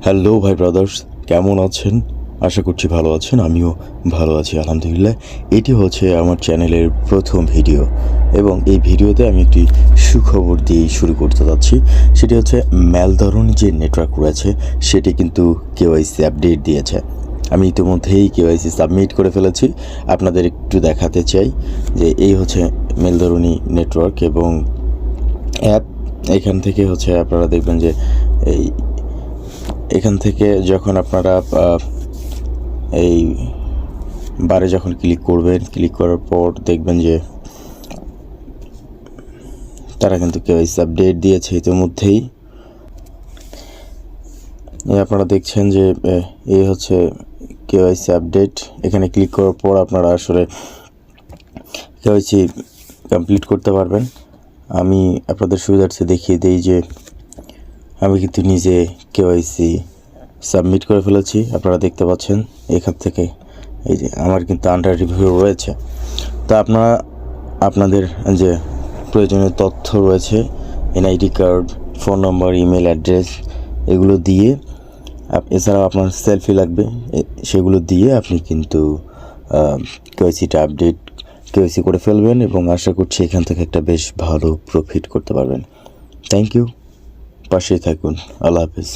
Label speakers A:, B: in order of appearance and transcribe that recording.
A: Hello ভাই brothers, কেমন আছেন? আশা করছি ভালো আছেন। আমিও ভালো আছি আলহামদুলিল্লাহ। এটি হচ্ছে আমার চ্যানেলের প্রথম ভিডিও এবং এই ভিডিওতে আমি একটি সুখবর দিয়েই শুরু করতে যাচ্ছি। সেটি হচ্ছে ম্যালধরণী যে নেটওয়ার্ক রয়েছে সেটি কিন্তু কেওয়াইসি আপডেট দিয়েছে। আমি ইতিমধ্যেই কেওয়াইসি সাবমিট করে ফেলেছি। আপনাদের একটু দেখাতে চাই যে এই হচ্ছে ম্যালধরণী নেটওয়ার্ক এবং অ্যাপ। এখান থেকে হচ্ছে আপনারা দেখবেন যে এখান থেকে যখন আপনারা এই বারে যখন ক্লিক করবেন, ক্লিক করার পর দেখবেন যে তারা কিন্তু কেওয়াইসি আপডেট দিয়েছে ইতিমধ্যেই। আপনারা দেখছেন যে এই হচ্ছে কেওয়াইসি আপডেট। এখানে ক্লিক করার পর আপনারা আসলে কেওয়াইসি কমপ্লিট করতে পারবেন। আমি আপনাদের সুবিধার্থে দেখিয়ে দিই যে আমি কিন্তু নিজে কেওয়াইসি সাবমিট করে ফেলেছি। আপনারা দেখতে পাচ্ছেন এখান থেকে এই যে আমার কিন্তু আন্ডার রিভিউ রয়েছে। তা আপনারা আপনাদের যে প্রয়োজনীয় তথ্য রয়েছে, এনআইডি কার্ড, ফোন নম্বর, ইমেল অ্যাড্রেস, এগুলো দিয়ে এছাড়াও আপনার সেলফি লাগবে, সেগুলো দিয়ে আপনি কিন্তু কেওয়াইসিটা আপডেট কেওয়াইসি করে ফেলবেন এবং আশা করছি এখান থেকে একটা বেশ ভালো প্রফিট করতে পারবেন। থ্যাংক ইউ, পাশেই থাকুন। আল্লাহ হাফিজ।